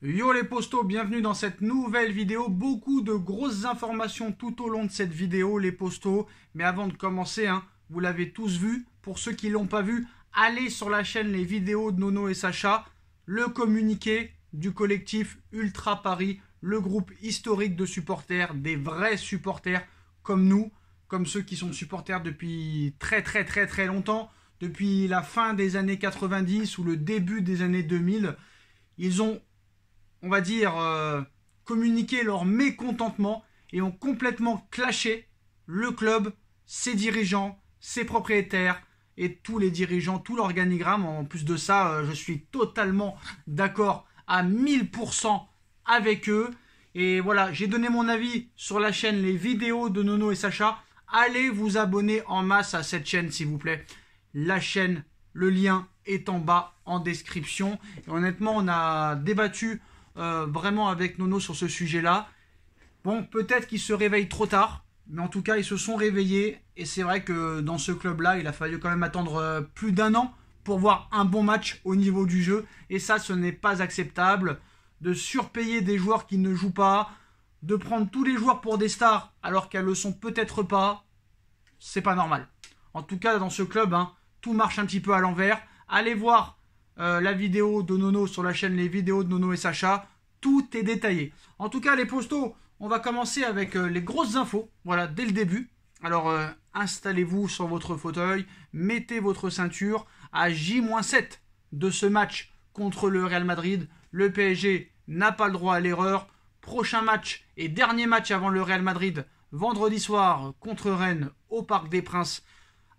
Yo les postos, bienvenue dans cette nouvelle vidéo. Beaucoup de grosses informations tout au long de cette vidéo les postos. Mais avant de commencer, vous l'avez tous vu. Pour ceux qui ne l'ont pas vu, allez sur la chaîne les vidéos de Nono et Sacha. Le communiqué du collectif Ultra Paris. Le groupe historique de supporters, des vrais supporters comme nous. Comme ceux qui sont supporters depuis très longtemps. Depuis la fin des années 90 ou le début des années 2000. Ils ont, on va dire, communiqué leur mécontentement et ont complètement clashé le club, ses dirigeants, ses propriétaires et tous les dirigeants, tout l'organigramme. En plus de ça, je suis totalement d'accord à 1000% avec eux. Et voilà, j'ai donné mon avis sur la chaîne Les Vidéos de Nono et Sacha. Allez vous abonner en masse à cette chaîne, s'il vous plaît. La chaîne, le lien est en bas en description. Et honnêtement, on a débattu vraiment avec Nono sur ce sujet-là. Bon, peut-être qu'ils se réveillent trop tard, mais en tout cas, ils se sont réveillés. Et c'est vrai que dans ce club-là, il a fallu quand même attendre plus d'un an pour voir un bon match au niveau du jeu. Et ça, ce n'est pas acceptable. De surpayer des joueurs qui ne jouent pas, de prendre tous les joueurs pour des stars alors qu'elles le sont peut-être pas, c'est pas normal. En tout cas, dans ce club, tout marche un petit peu à l'envers. Allez voir la vidéo de Nono sur la chaîne Les Vidéos de Nono et Sacha. Tout est détaillé. En tout cas, les postos, on va commencer avec les grosses infos. Voilà, dès le début. Alors, installez-vous sur votre fauteuil. Mettez votre ceinture. À J-7 de ce match contre le Real Madrid, le PSG n'a pas le droit à l'erreur. Prochain match et dernier match avant le Real Madrid, vendredi soir contre Rennes au Parc des Princes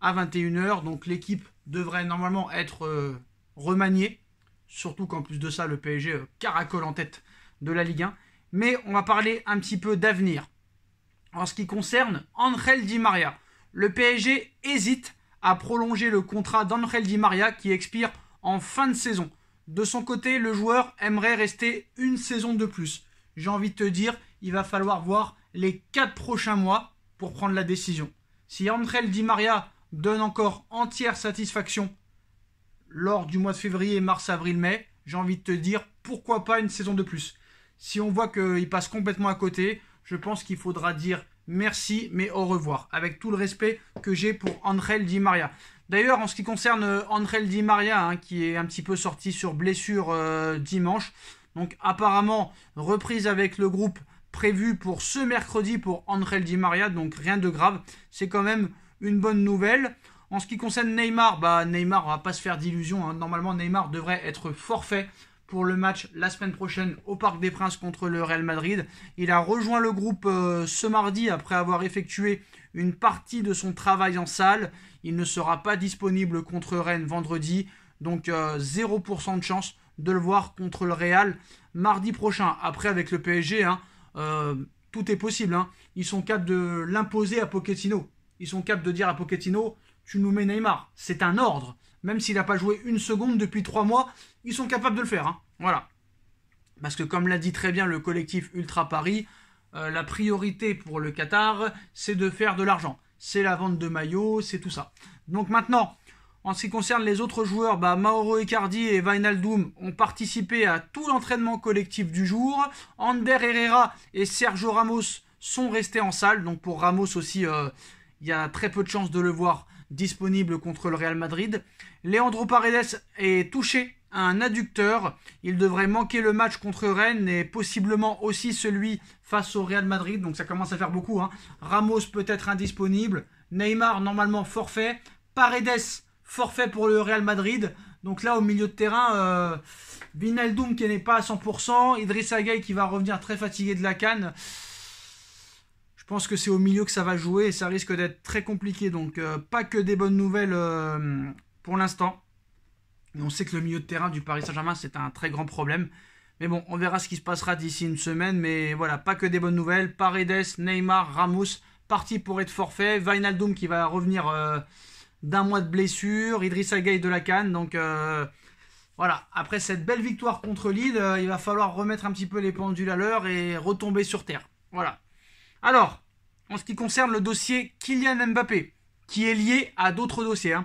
à 21h. Donc l'équipe devrait normalement être remaniée. Surtout qu'en plus de ça, le PSG caracole en tête de la Ligue 1. Mais on va parler un petit peu d'avenir. En ce qui concerne Ángel Di María, le PSG hésite à prolonger le contrat d'Ángel Di María qui expire en fin de saison. De son côté, le joueur aimerait rester une saison de plus. J'ai envie de te dire, il va falloir voir les 4 prochains mois pour prendre la décision. Si Ángel Di María donne encore entière satisfaction lors du mois de février, mars, avril, mai, j'ai envie de te dire, pourquoi pas une saison de plus. Si on voit qu'il passe complètement à côté, je pense qu'il faudra dire merci, mais au revoir, avec tout le respect que j'ai pour Ángel Di María. D'ailleurs, en ce qui concerne Ángel Di María, qui est un petit peu sorti sur blessure dimanche, donc apparemment reprise avec le groupe prévue pour ce mercredi pour Ángel Di María, donc rien de grave, c'est quand même une bonne nouvelle. En ce qui concerne Neymar, Neymar, on va pas se faire d'illusions, normalement Neymar devrait être forfait pour le match la semaine prochaine au Parc des Princes contre le Real Madrid. Il a rejoint le groupe ce mardi après avoir effectué une partie de son travail en salle. Il ne sera pas disponible contre Rennes vendredi, donc 0% de chance de le voir contre le Real mardi prochain. Après, avec le PSG, tout est possible. Ils sont capables de l'imposer à Pochettino. Ils sont capables de dire à Pochettino, tu nous mets Neymar. C'est un ordre. Même s'il n'a pas joué une seconde depuis 3 mois, ils sont capables de le faire. Voilà. Parce que comme l'a dit très bien le collectif Ultra Paris, la priorité pour le Qatar, c'est de faire de l'argent. C'est la vente de maillots, c'est tout ça. Donc maintenant, en ce qui concerne les autres joueurs, Mauro Icardi et Wijnaldum ont participé à tout l'entraînement collectif du jour. Ander Herrera et Sergio Ramos sont restés en salle. Donc pour Ramos aussi, il y a très peu de chances de le voir disponible contre le Real Madrid. Leandro Paredes est touché à un adducteur. Il devrait manquer le match contre Rennes et possiblement aussi celui face au Real Madrid. Donc ça commence à faire beaucoup. Ramos peut-être indisponible. Neymar normalement forfait. Paredes forfait pour le Real Madrid. Donc là au milieu de terrain, Wijnaldum qui n'est pas à 100%. Idrissa Gueye qui va revenir très fatigué de la CAN. Je pense que c'est au milieu que ça va jouer et ça risque d'être très compliqué. Donc pas que des bonnes nouvelles pour l'instant. Et on sait que le milieu de terrain du Paris Saint-Germain, c'est un très grand problème. Mais bon, on verra ce qui se passera d'ici une semaine. Mais voilà, pas que des bonnes nouvelles. Paredes, Neymar, Ramos, partis pour être forfait. Wijnaldum qui va revenir d'un mois de blessure. Idrissa Gueye de la CAN. Donc voilà, après cette belle victoire contre Lille, il va falloir remettre un petit peu les pendules à l'heure et retomber sur terre. Voilà. Alors, en ce qui concerne le dossier Kylian Mbappé, qui est lié à d'autres dossiers,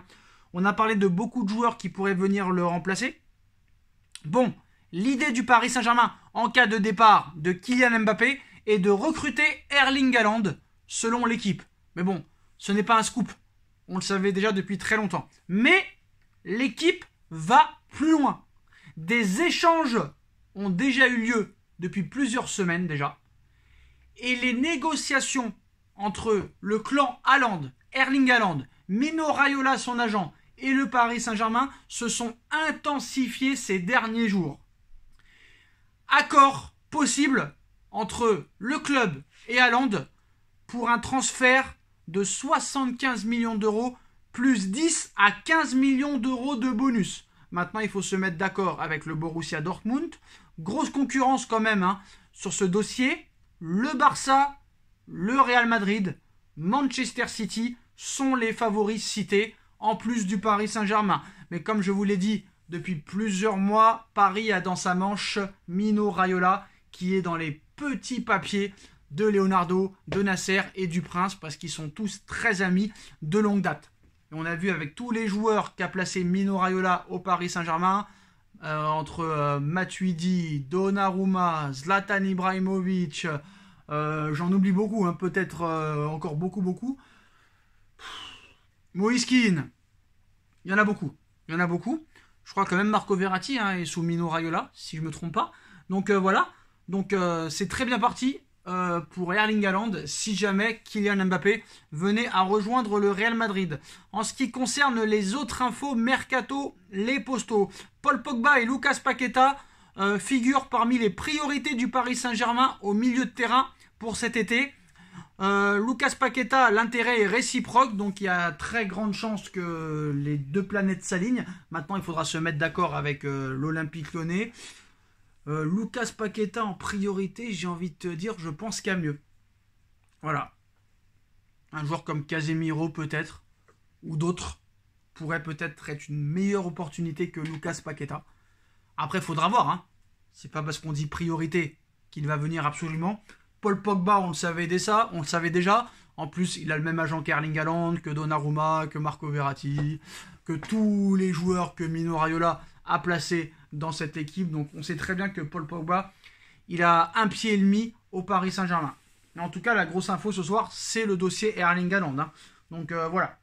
on a parlé de beaucoup de joueurs qui pourraient venir le remplacer. Bon, l'idée du Paris Saint-Germain en cas de départ de Kylian Mbappé est de recruter Erling Haaland selon l'équipe. Mais bon, ce n'est pas un scoop. On le savait déjà depuis très longtemps. Mais l'équipe va plus loin. Des échanges ont déjà eu lieu depuis plusieurs semaines déjà. Et les négociations entre le clan Haaland, Erling Haaland, Mino Raiola, son agent, et le Paris Saint-Germain se sont intensifiées ces derniers jours. Accord possible entre le club et Haaland pour un transfert de 75 millions d'euros plus 10 à 15 millions d'euros de bonus. Maintenant, il faut se mettre d'accord avec le Borussia Dortmund. Grosse concurrence quand même sur ce dossier. Le Barça, le Real Madrid, Manchester City sont les favoris cités, en plus du Paris Saint-Germain. Mais comme je vous l'ai dit, depuis plusieurs mois, Paris a dans sa manche Mino Raiola, qui est dans les petits papiers de Leonardo, de Nasser et du Prince, parce qu'ils sont tous très amis de longue date. Et on a vu avec tous les joueurs qu'a placé Mino Raiola au Paris Saint-Germain, entre Matuidi, Donnarumma, Zlatan Ibrahimovic, j'en oublie beaucoup, peut-être encore beaucoup. Moïse Kean, il y en a beaucoup. Je crois que même Marco Verratti est sous Mino Raiola, si je ne me trompe pas. Donc voilà, c'est très bien parti pour Erling Haaland si jamais Kylian Mbappé venait à rejoindre le Real Madrid. En ce qui concerne les autres infos mercato, les postos, Paul Pogba et Lucas Paqueta figurent parmi les priorités du Paris Saint-Germain au milieu de terrain pour cet été. Lucas Paqueta, l'intérêt est réciproque, donc il y a très grande chance que les deux planètes s'alignent. Maintenant, il faudra se mettre d'accord avec l'Olympique Lyonnais. Lucas Paqueta en priorité, j'ai envie de te dire, je pense qu'il y a mieux. Voilà. Un joueur comme Casemiro peut-être, ou d'autres, pourrait peut-être être une meilleure opportunité que Lucas Paqueta. Après, il faudra voir. C'est pas parce qu'on dit priorité qu'il va venir absolument. Paul Pogba, on le savait déjà. En plus, il a le même agent qu'Erling Haaland, que Donnarumma, que Marco Verratti, que tous les joueurs que Mino Raiola a placés dans cette équipe. Donc on sait très bien que Paul Pogba, il a un pied et demi au Paris Saint-Germain. Mais en tout cas, la grosse info ce soir, c'est le dossier Erling Haaland. Donc voilà.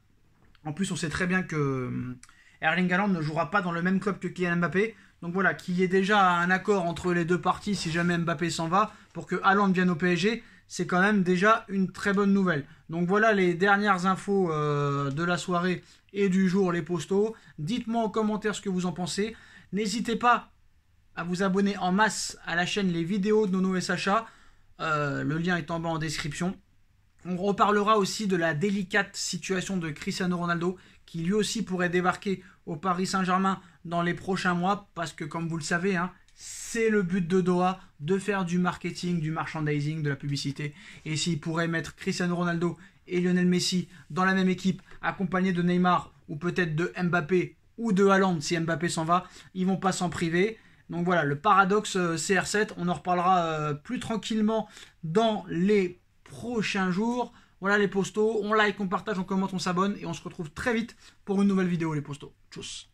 En plus, on sait très bien que Erling Haaland ne jouera pas dans le même club que Kylian Mbappé. Donc voilà, qu'il y ait déjà un accord entre les deux parties si jamais Mbappé s'en va pour que Haaland vienne au PSG, c'est quand même déjà une très bonne nouvelle. Donc voilà les dernières infos de la soirée et du jour, les postos. Dites-moi en commentaire ce que vous en pensez. N'hésitez pas à vous abonner en masse à la chaîne Les Vidéos de Nono et Sacha. Le lien est en bas en description. On reparlera aussi de la délicate situation de Cristiano Ronaldo, qui lui aussi pourrait débarquer au Paris Saint-Germain dans les prochains mois, parce que comme vous le savez, c'est le but de Doha, de faire du marketing, du merchandising, de la publicité. Et s'il pourrait mettre Cristiano Ronaldo et Lionel Messi dans la même équipe, accompagnés de Neymar, ou peut-être de Mbappé, ou de Haaland si Mbappé s'en va, ils vont pas s'en priver. Donc voilà, le paradoxe CR7, on en reparlera plus tranquillement dans les prochains jours. Voilà les postos, on like, on partage, on commente, on s'abonne et on se retrouve très vite pour une nouvelle vidéo les postos. Tchuss.